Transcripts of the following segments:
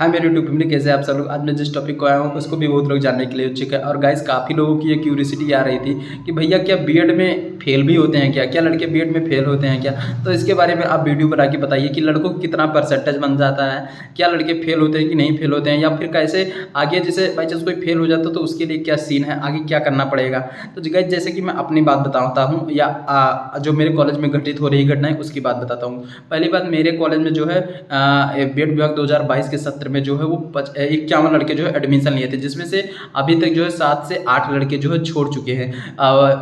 हाँ, मेरे YouTube family कैसे आप सब लोग। आज मैं जिस टॉपिक को आया हूँ उसको भी बहुत लोग जानने के लिए उत्सुक है। और गाइस काफ़ी लोगों की ये क्यूरियोसिटी आ रही थी कि भैया क्या बीएड में फेल भी होते हैं क्या लड़के बीएड में फेल होते हैं क्या। तो इसके बारे में आप वीडियो बना के बताइए कि लड़कों को कितना परसेंटेज बन जाता है, क्या लड़के फेल होते हैं कि नहीं फेल होते हैं, या फिर कैसे आगे जैसे बाई चांस कोई फेल हो जाता तो उसके लिए क्या सीन है, आगे क्या करना पड़ेगा। तो गाइस जैसे कि मैं अपनी बात बताता हूँ या जो मेरे कॉलेज में घटित हो रही घटनाएं उसकी बात बताता हूँ। पहली बात, मेरे कॉलेज में जो है बीएड विभाग 2022 के सत्र में जो है वो 51 लड़के जो है एडमिशन लिए थे, जिसमें से अभी तक जो है 7 से 8 लड़के जो है छोड़ चुके हैं।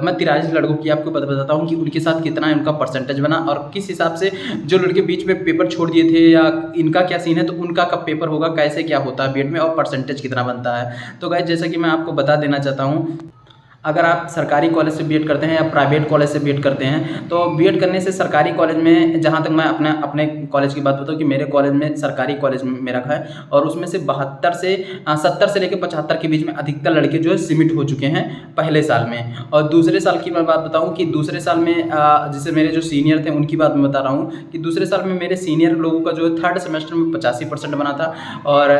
मैं 43 लड़कों की आपको बताता हूँ कि उनके साथ कितना है उनका परसेंटेज बना और किस हिसाब से जो लड़के बीच में पेपर छोड़ दिए थे या इनका क्या सीन है, तो उनका कब पेपर होगा, कैसे क्या होता है बीएड में और परसेंटेज कितना बनता है। तो गाइस जैसा कि मैं आपको बता देना चाहता हूँ, अगर आप सरकारी कॉलेज से बीएड करते हैं या प्राइवेट कॉलेज से बीएड करते हैं तो बीएड करने से सरकारी कॉलेज में, जहाँ तक मैं अपने कॉलेज की बात बताऊँ कि मेरे कॉलेज में सरकारी कॉलेज में मेरा है और उसमें से 72 से 70 से लेकर 75 के बीच में अधिकतर लड़के जो है सिमिट हो चुके हैं पहले साल में। और दूसरे साल की मैं बात बताऊँ कि दूसरे साल में जैसे मेरे जो सीनियर थे उनकी बात मैं बता रहा हूँ कि दूसरे साल में मेरे सीनियर लोगों का जो है थर्ड सेमेस्टर में 85% बना था और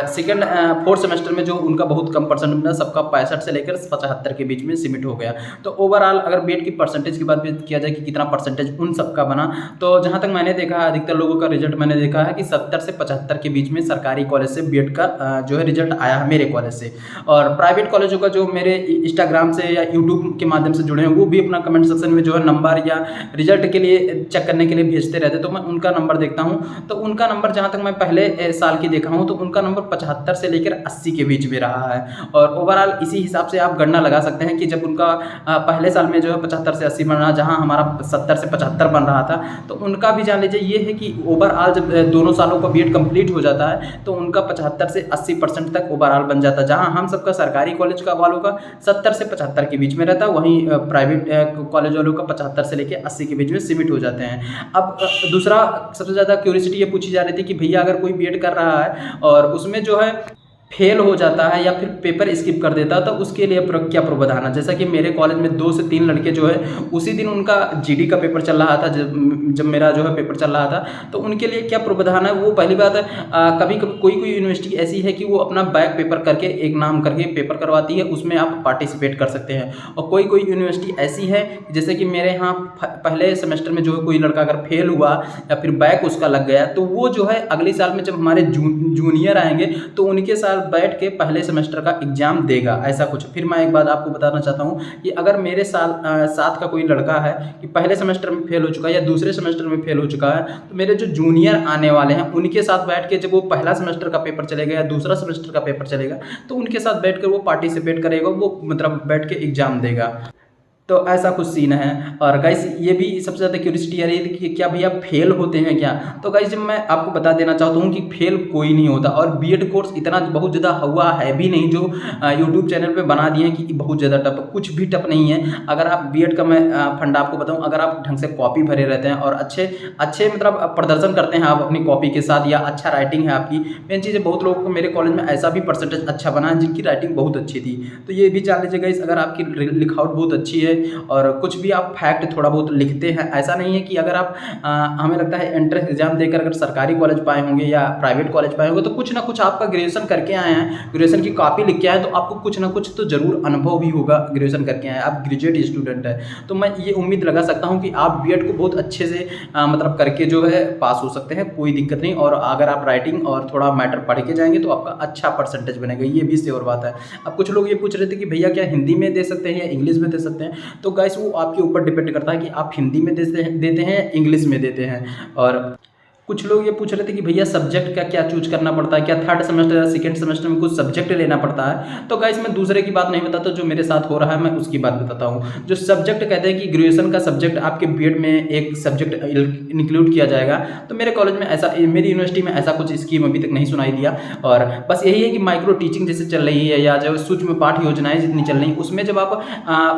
फोर्थ सेमेस्टर में जो उनका बहुत कम परसेंट बना, सबका 65 से लेकर 75 के बीच में सिमिट हो गया। तो ओवरऑल अगर बीएड की परसेंटेज की बात किया जाए कि कितना परसेंटेज उन सबका बना, तो जहां तक मैंने देखा है अधिकतर लोगों का रिजल्ट मैंने देखा है कि 70 से 75 के बीच में सरकारी कॉलेज से बीएड का जो है रिजल्ट आया है मेरे कॉलेज से। और प्राइवेट कॉलेजों का जो मेरे इंस्टाग्राम से या यूट्यूब के माध्यम से जुड़े हैं वो भी अपना कमेंट सेक्शन में जो है नंबर या रिजल्ट के लिए चेक करने के लिए भेजते रहते, तो मैं उनका नंबर देखता हूँ। तो उनका नंबर जहाँ तक मैं पहले साल की देखा हूँ तो उनका नंबर 75 से लेकर 80 के बीच में रहा है। और ओवरऑल इसी हिसाब से आप गणना लगा सकते हैं कि जब उनका पहले साल में जो है 75 से 80 बन रहा, जहां हमारा 70 से 75 बन रहा था, तो उनका भी जान लीजिए ये है कि ओवरऑल जब दोनों सालों का बीएड कंप्लीट हो जाता है तो उनका 75 से 80% तक ओवरऑल बन जाता है, जहां हम सबका सरकारी कॉलेज का वालों का 70 से 75 के बीच में रहता है, वहीं प्राइवेट कॉलेज वालों का 75 से लेकर 80 के बीच में सिमिट हो जाते हैं। अब दूसरा सबसे ज़्यादा क्यूरियोसिटी ये पूछी जा रही थी कि भैया अगर कोई बीएड कर रहा है और उसमें जो है फेल हो जाता है या फिर पेपर स्किप कर देता है तो उसके लिए क्या प्रावधान है। जैसा कि मेरे कॉलेज में 2 से 3 लड़के जो है उसी दिन उनका जीडी का पेपर चल रहा था, जब मेरा जो है पेपर चल रहा था, तो उनके लिए क्या प्रावधान है। वो पहली बात है, कभी कभी कोई यूनिवर्सिटी ऐसी है कि वो अपना बैक पेपर करके एक नाम करके पेपर करवाती है, उसमें आप पार्टिसिपेट कर सकते हैं। और कोई यूनिवर्सिटी ऐसी है जैसे कि मेरे यहाँ पहले सेमेस्टर में जो है कोई लड़का अगर फेल हुआ या फिर बैक उसका लग गया तो वो जो है अगले साल में जब हमारे जूनियर आएंगे तो उनके साथ बैठ के पहले सेमेस्टर का एग्जाम देगा, ऐसा कुछ। फिर मैं एक बात आपको बताना चाहता हूँ कि अगर मेरे साथ का कोई लड़का है कि पहले सेमेस्टर में फेल हो चुका है या दूसरे सेमेस्टर में फेल हो चुका है, तो मेरे जो जूनियर आने वाले हैं उनके साथ बैठ के जब वो पहला सेमेस्टर का पेपर चलेगा या दूसरा सेमेस्टर का पेपर चलेगा तो उनके साथ बैठ कर वो पार्टिसिपेट करेगा, वो मतलब बैठ के एग्जाम देगा। तो ऐसा कुछ सीन है। और गाइस ये भी सबसे ज़्यादा क्यूरियोसिटी आ रही थी कि क्या भैया फेल होते हैं क्या। तो गाइस जब मैं आपको बता देना चाहता हूँ कि फेल कोई नहीं होता और बीएड कोर्स इतना बहुत ज़्यादा हुआ है भी नहीं जो यूट्यूब चैनल पे बना दिए हैं कि बहुत ज़्यादा टफ, कुछ भी टफ नहीं है। अगर आप बीएड का मैं फंडा आपको बताऊँ, अगर आप ढंग से कॉपी भरे रहते हैं और अच्छे मतलब प्रदर्शन करते हैं आप अपनी कॉपी के साथ या अच्छा राइटिंग है आपकी, मेन चीज़ है बहुत लोगों को मेरे कॉलेज में ऐसा भी परसेंटेज अच्छा बना है जिनकी राइटिंग बहुत अच्छी थी। तो ये भी जान लीजिए गाइस, अगर आपकी लिखावट बहुत अच्छी है और कुछ भी आप फैक्ट थोड़ा बहुत लिखते हैं, ऐसा नहीं है कि अगर आप हमें लगता है एंट्रेंस एग्जाम देकर अगर सरकारी कॉलेज पाए होंगे या प्राइवेट कॉलेज पाए होंगे तो कुछ ना कुछ आपका ग्रेजुएशन करके आए हैं, ग्रेजुएशन की कॉपी लिख के आए तो आपको कुछ ना कुछ तो जरूर अनुभव भी होगा, ग्रेजुएशन करके आए, आप ग्रेजुएट स्टूडेंट है। तो मैं ये उम्मीद लगा सकता हूँ कि आप बीएड को बहुत अच्छे से मतलब करके जो है पास हो सकते हैं, कोई दिक्कत नहीं। और अगर आप राइटिंग और थोड़ा मैटर पढ़ के जाएंगे तो आपका अच्छा परसेंटेज बनेगा, ये भी श्योर बात है। अब कुछ लोग ये पूछ रहे थे कि भैया क्या हिंदी में दे सकते हैं या इंग्लिश में दे सकते हैं, तो गाइस वो आपके ऊपर डिपेंड करता है कि आप हिंदी में देते हैं या इंग्लिश में देते हैं। और कुछ लोग ये पूछ रहे थे कि भैया सब्जेक्ट का क्या चूज करना पड़ता है, क्या थर्ड सेमेस्टर या सेकंड सेमेस्टर में कुछ सब्जेक्ट लेना पड़ता है। तो गाइस मैं दूसरे की बात नहीं बताता, जो मेरे साथ हो रहा है मैं उसकी बात बताता हूँ। जो सब्जेक्ट कहते हैं कि ग्रेजुएशन का सब्जेक्ट आपके बीएड में एक सब्जेक्ट इंक्लूड किया जाएगा, तो मेरे कॉलेज में ऐसा, मेरी यूनिवर्सिटी में ऐसा कुछ स्कीम अभी तक नहीं सुनाई दिया। और बस यही है कि माइक्रो टीचिंग जैसे चल रही है या जो सूक्ष्म पाठ योजनाएं जितनी चल रही हैं उसमें जब आप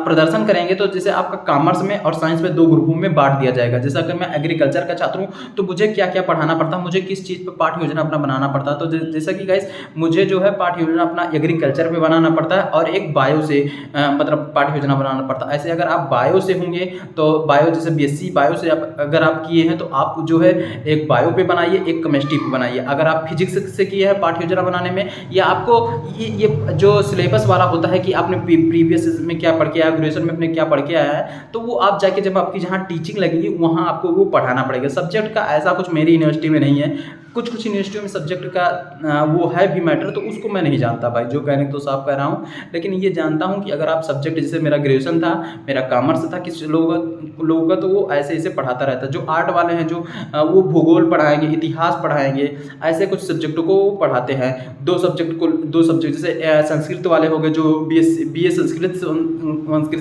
प्रदर्शन करेंगे तो जैसे आपका कॉमर्स में और साइंस में 2 ग्रुपों में बांट दिया जाएगा। जैसा कि मैं एग्रीकल्चर का छात्र हूँ तो मुझे क्या क्या क्या पढ़ाना पड़ता, मुझे किस चीज़ पे पाठ्य योजना अपना बनाना पड़ता। तो जैसा कि गाइस मुझे जो है पाठ्य योजना अपना एग्रीकल्चर पे बनाना पड़ता है और एक बायो से मतलब पाठ्य योजना बनाना पड़ता है। ऐसे अगर आप बायो से होंगे तो बायो जैसे बीएससी बायो से आप अगर आप किए हैं तो आप जो है एक बायो पे बनाइए, एक केमिस्ट्री पे बनाइए। अगर आप फिजिक्स से किए हैं पाठ्य योजना बनाने में, या आपको ये जो सिलेबस वाला होता है कि आपने प्रीवियस में क्या पढ़ के आया, ग्रेजुएशन में अपने क्या पढ़ के आया है, तो वो आप जाके जब आपकी जहाँ टीचिंग लगेगी वहाँ आपको वो पढ़ाना पड़ेगा। सब्जेक्ट का ऐसा कुछ मेरी यूनिवर्सिटी में नहीं है। कुछ यूनिवर्सिटियों में सब्जेक्ट का वो है भी मैटर, तो उसको मैं नहीं जानता भाई, जो कहने तो साफ कह रहा हूँ। लेकिन ये जानता हूँ कि अगर आप सब्जेक्ट, जैसे मेरा ग्रेजुएशन था, मेरा कॉमर्स था, किस लोगों का तो वो ऐसे ऐसे पढ़ाता रहता है। जो आर्ट वाले हैं जो वो भूगोल पढ़ाएंगे, इतिहास पढ़ाएंगे, ऐसे कुछ सब्जेक्टों को पढ़ाते हैं। दो सब्जेक्ट जैसे संस्कृत वाले हो गए जो बी ए संस्कृत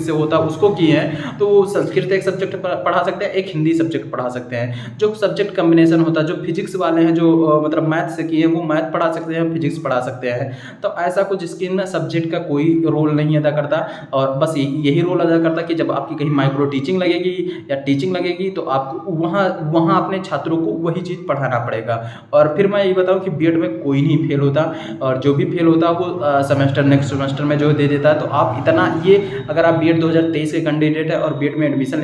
से होता है उसको किए हैं, तो वो संस्कृत एक सब्जेक्ट पढ़ा सकते हैं, एक हिंदी सब्जेक्ट पढ़ा सकते हैं। जो सब्जेक्ट कम्बिनेशन होता है, जो फिजिक्स वाले हैं जो मतलब मैथ से किए हैं, वो मैथ पढ़ा सकते हैं, फिजिक्स पढ़ा सकते हैं। तो ऐसा कुछ इसके ना सब्जेक्ट का कोई रोल नहीं अदा करता, और बस यही रोल अदा करता कि जब आपकी कहीं माइक्रो टीचिंग लगेगी या टीचिंग लगेगी तो आपको वहाँ अपने छात्रों को वही चीज़ पढ़ाना पड़ेगा। और फिर मैं ये बताऊँ कि बीएड में कोई नहीं फेल होता, और जो भी फेल होता है वो नेक्स्ट सेमेस्टर में जो दे देता है। तो आप इतना ये, अगर आप बीएड 2023 के कैंडिडेट है और बीएड में एडमिशन